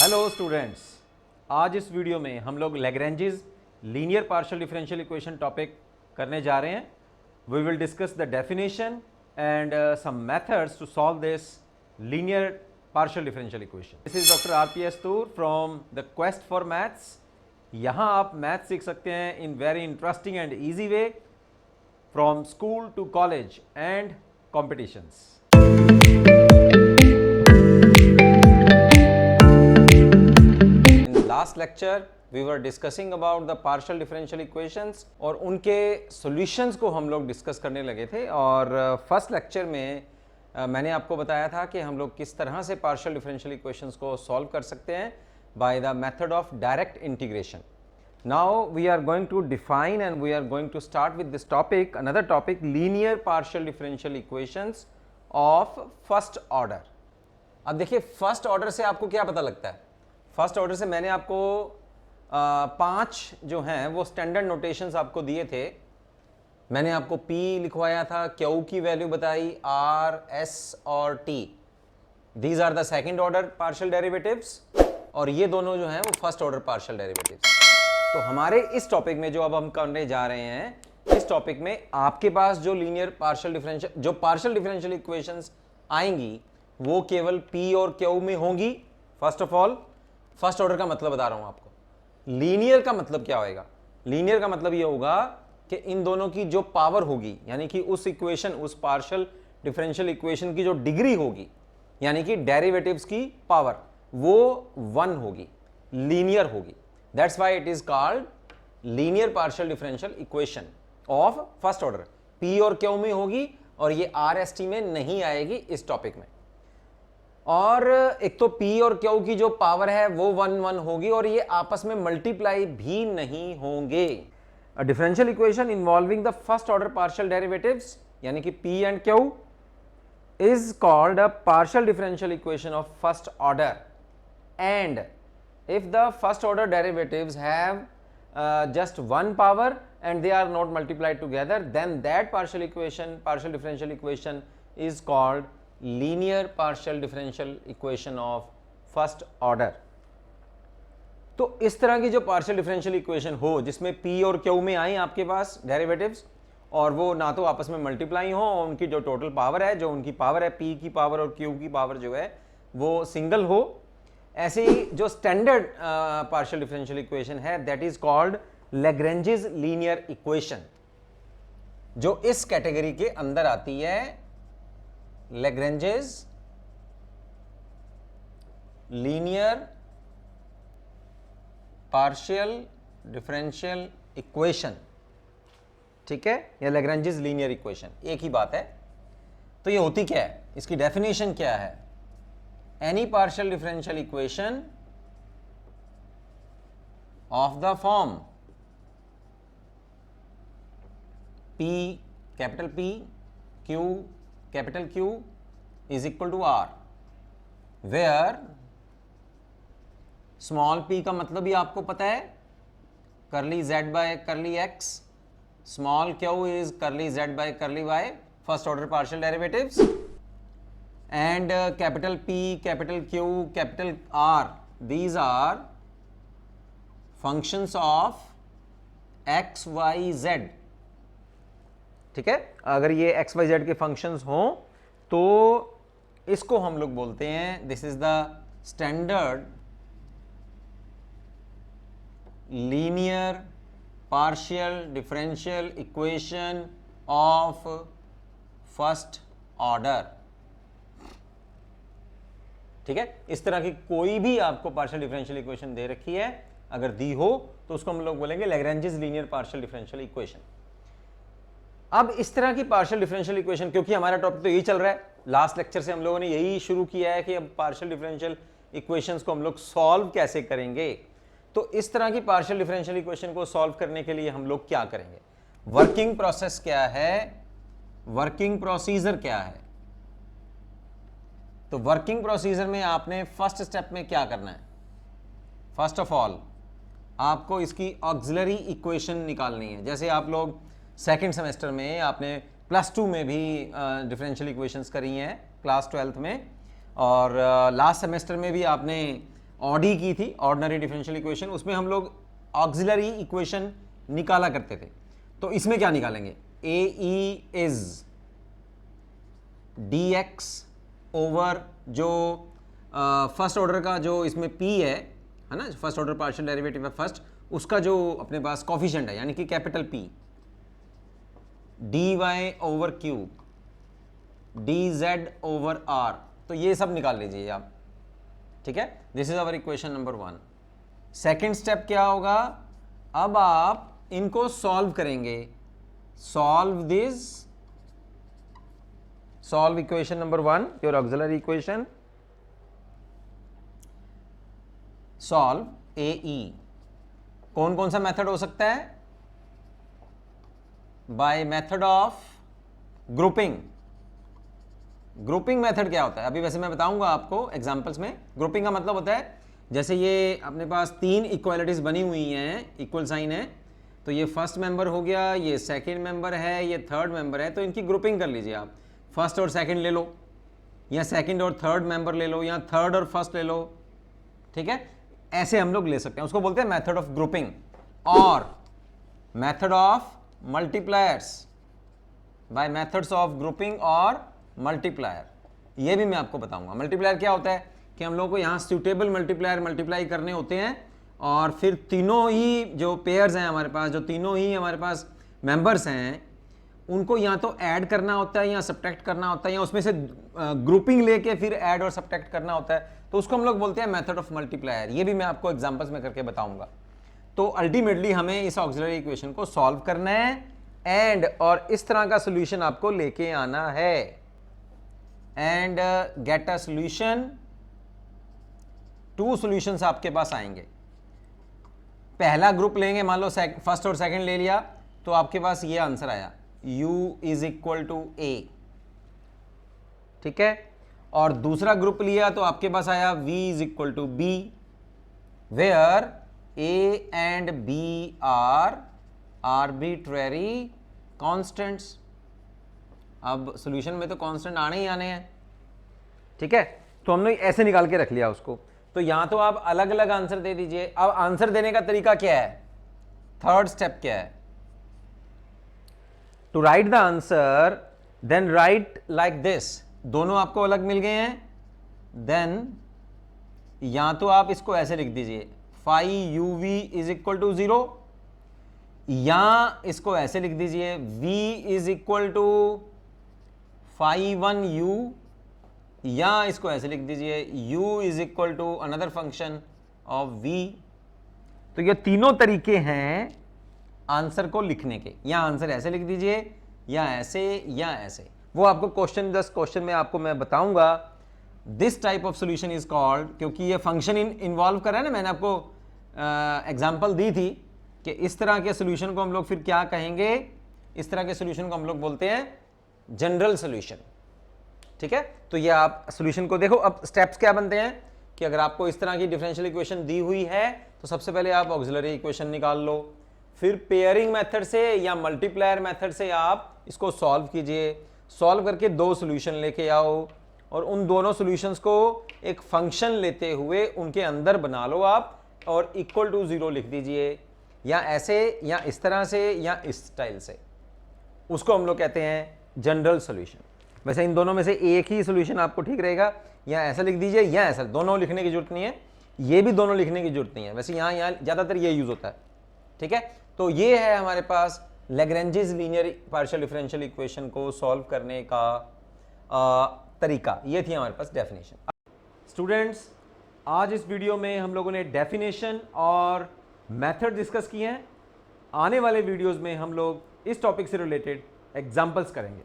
Hello students, आज इस video में हम लोग Lagrange's linear partial differential equation topic करने जा रहे हैं। We will discuss the definition and some methods to solve this linear partial differential equation. This is doctor RPS Toor from the quest for maths. यहाँ आप maths सीख सकते हैं in very interesting and easy way from school to college and competitions. Last lecture we were discussing about the partial differential equations और उनके solutions को हम लोग डिस्कस करने लगे थे। और फर्स्ट लेक्चर में मैंने आपको बताया था कि हम लोग किस तरह से पार्शियल डिफरेंशियल इक्वेशंस को सॉल्व कर सकते हैं by the method of direct integration. Now we are going to define and we are going to start with this topic, another topic, linear partial differential equations of first order. अब देखिए, first order से आपको क्या पता लगता है? First order से मैंने आपको 5 जो हैं वो स्टैंडर्ड नोटेशंस आपको दिए थे। मैंने आपको P लिखवाया था, Q की वैल्यू बताई, R, S और T। These are the second order partial derivatives और ये दोनों जो हैं वो फर्स्ट ऑर्डर पार्शियल डेरिवेटिव्स। तो हमारे इस टॉपिक में जो अब हम करने जा रहे हैं, इस टॉपिक में आपके पास जो लीनियर पार्शियल डिफरेंशियल जो पार्शियल डिफरेंशियल इक्वेशंस आएंगी वो केवल P और Q में होंगी। First of all, first order का मतलब बता रहा हूं आपको। लीनियर का मतलब क्या होगा? लीनियर का मतलब ये होगा कि इन दोनों की जो पावर होगी, यानी कि उस इक्वेशन, उस पार्शियल डिफरेंशियल इक्वेशन की जो डिग्री होगी, यानी कि डेरिवेटिव्स की पावर, वो 1 होगी, लीनियर होगी। That's why it is called linear partial differential equation of first order. P और Q में होगी और ये R, S, T में नहीं आएगी इस टॉपिक में। और एक तो P और Q की जो पावर है वो 1 होगी और ये आपस में मल्टीप्लाई भी नहीं होंगे। A differential equation involving the first order partial derivatives, यानी कि P and Q, is called a partial differential equation of first order. And if the first order derivatives have just one power and they are not multiplied together, then that partial differential equation is called linear partial differential equation of first order। तो इस तरह की जो partial differential equation हो जिसमें P और Q में आए आपके पास डेरिवेटिव्स और वो ना तो आपस में मल्टीप्लाई हो और उनकी जो टोटल पावर है, जो उनकी पावर है P की पावर और Q की पावर जो है वो सिंगल हो, ऐसे ही जो स्टैंडर्ड पार्शियल डिफरेंशियल इक्वेशन है that is called Lagrange's linear equation, जो इस कैटेगरी के अंदर आती है। Lagrange's linear partial differential equation, ठीक है, या लैग्रेंजेस लीनियर इक्वेशन, एक ही बात है। तो ये होती क्या है, इसकी डेफिनेशन क्या है? Any partial differential equation of the form P, capital P, Q, capital Q is equal to R, where small p का मतलब भी आपको पता है, curly z by curly x, small q is curly z by curly y, first order partial derivatives, and capital P, capital Q, capital R, these are functions of x, y, z, ठीक है। अगर ये x, y, z के functions हों तो इसको हम लोग बोलते हैं, this is the standard linear partial differential equation of first order, ठीक है। इस तरह की कोई भी आपको पार्शियल डिफरेंशियल इक्वेशन दे रखी है, अगर दी हो तो उसको हम लोग बोलेंगे Lagrange's linear partial differential equation. अब इस तरह की पार्शियल डिफरेंशियल इक्वेशन, क्योंकि हमारा टॉपिक तो यही चल रहा है, लास्ट लेक्चर से हम लोगों ने यही शुरू किया है कि अब पार्शियल डिफरेंशियल इक्वेशंस को हम लोग सॉल्व कैसे करेंगे। तो इस तरह की पार्शियल डिफरेंशियल इक्वेशन को सॉल्व करने के लिए हम लोग क्या करेंगे, वर्किंग प्रोसेस क्या है, वर्किंग प्रोसीजर क्या है। तो वर्किंग प्रोसीजर में आपने फर्स्ट स्टेप में क्या करना है? फर्स्ट ऑफ ऑल आपको इसकी ऑक्सिलरी इक्वेशन निकालनी है। जैसे आप लोग सेकंड सेमेस्टर में आपने +2 में भी डिफरेंशियल इक्वेशंस करी हैं क्लास 12th में, और लास्ट सेमेस्टर में भी आपने ऑडी की थी, ऑर्डिनरी डिफरेंशियल इक्वेशन, उसमें हम लोग ऑक्सिलरी इक्वेशन निकाला करते थे। तो इसमें क्या निकालेंगे, A E is D X over जो फर्स्ट ऑर्डर का जो इसमें पी है ना, फर्स्ट ऑर्डर पार्शियल डेरिवेटिव है फर्स्ट, उसका जो अपने पास कॉफिशिएंट है यानी कि capital P, D Y over cube, D Z over R, तो ये सब निकाल लीजिए आप, ठीक है। This is our equation number 1। Second step क्या होगा, अब आप इनको सॉल्व करेंगे, solve equation number 1, your auxiliary equation, solve ए ई। कौन कौन सा मेथड हो सकता है, by method of grouping. Grouping method क्या होता है, अभी वैसे मैं बताऊंगा आपको एग्जांपल्स में। ग्रुपिंग का मतलब होता है जैसे ये अपने पास 3 इक्वालिटीज बनी हुई हैं, इक्वल साइन है, तो ये फर्स्ट मेंबर हो गया, ये सेकंड मेंबर है, ये थर्ड मेंबर है, तो इनकी ग्रुपिंग कर लीजिए आप। फर्स्ट और सेकंड ले लो, या सेकंड और थर्ड मेंबर ले लो, या थर्ड और फर्स्ट ले लो, ठीक है। ऐसे हम लोग ले सकते हैं, उसको बोलते हैं मेथड ऑफ ग्रुपिंग। और method of multipliers, by methods of grouping और मल्टीप्लायर, ये भी मैं आपको बताऊंगा। मल्टीप्लायर क्या होता है कि हम लोग को यहाँ सूटेबल मल्टीप्लायर मल्टीप्लाई करने होते हैं, और फिर तीनों ही जो पेयर्स हैं हमारे पास, जो तीनों ही हमारे पास मेंबर्स हैं, उनको या तो ऐड करना होता है या सब्ट्रैक्ट करना होता है, या उसमें से ग्रुपिंग लेके फिर ऐड और सब्ट्रैक्ट करना होता है, तो उसको हम लोग बोलते हैं मेथड ऑफ मल्टीप्लायर। ये भी मैं आपको एग्जांपल्स में करके बताऊंगा। तो अल्टीमेटली हमें इस ऑक्सिलरी इक्वेशन को सॉल्व करना है एंड और इस तरह का सोल्यूशन आपको लेके आना है and get a solution. 2 solutions आपके पास आएंगे। पहला ग्रुप लेंगे, मान लो फर्स्ट और सेकंड ले लिया, तो आपके पास ये आंसर आया u is equal to a, ठीक है। और दूसरा ग्रुप लिया तो आपके पास आया v is equal to b, where a and b are arbitrary constants. अब सॉल्यूशन में तो कांस्टेंट आने ही आने हैं, ठीक है। तो हमने ऐसे निकाल के रख लिया उसको। तो यहां तो आप अलग अलग आंसर दे दीजिए। अब आंसर देने का तरीका क्या है, थर्ड स्टेप क्या है, to write the answer then write like this. दोनों आपको अलग मिल गए हैं, देन या तो आप इसको ऐसे लिख दीजिए phi uv is equal to 0, या इसको ऐसे लिख दीजिए v is equal to phi 1u, या इसको ऐसे लिख दीजिए u is equal to another function of v। तो ये तीनों तरीके हैं आंसर को लिखने के, या आंसर ऐसे लिख दीजिए, या ऐसे, या ऐसे। वो आपको क्वेश्चन में आपको मैं बताऊंगा। This type of solution is called, क्योंकि ये फंक्शन इन्वॉल्व कर रहा है ना, मैंने आपको एग्जांपल दी थी कि इस तरह के सॉल्यूशन को हम लोग फिर क्या कहेंगे, इस तरह के सॉल्यूशन को हम लोग बोलते हैं जनरल सॉल्यूशन, ठीक है। तो ये आप सॉल्यूशन को देखो। अब स्टेप्स क्या बनते हैं कि अगर आपको इस तरह की डिफरेंशियल इक्वेशन दी हुई है तो सबसे पहले आप ऑक्सिलरी इक्वेशन निकाल लो, फिर पेयरिंग मेथड से या मल्टीप्लायर मेथड से आप इसको सॉल्व कीजिए। सॉल्व करके 2 सॉल्यूशन लेके आओ और उन दोनों सॉल्यूशंस को एक फंक्शन लेते हुए उनके अंदर बना लो आप, और इक्वल टू 0 लिख दीजिए, या ऐसे, या इस तरह से, या इस स्टाइल से। उसको हम लोग कहते हैं जनरल सॉल्यूशन। वैसे इन दोनों में से एक ही सॉल्यूशन आपको ठीक रहेगा, या ऐसा लिख दीजिए या ऐसा, दोनों लिखने की जरूरत नहीं है, ये भी दोनों लिखने की जरूरत नहीं है। वैसे यहाँ ज़्यादातर ये यूज होता है, ठीक है। तो ये है हमारे पास Lagrange's linear partial differential equation को सॉल्व करने का तरीका। ये थी हमारे पास डेफिनेशन। स्टूडेंट्स, आज इस वीडियो में हम लोगों ने डेफिनेशन और मेथड डिस्कस किए हैं। आने वाले वीडियोस में हम लोग इस टॉपिक से रिलेटेड एग्जांपल्स करेंगे।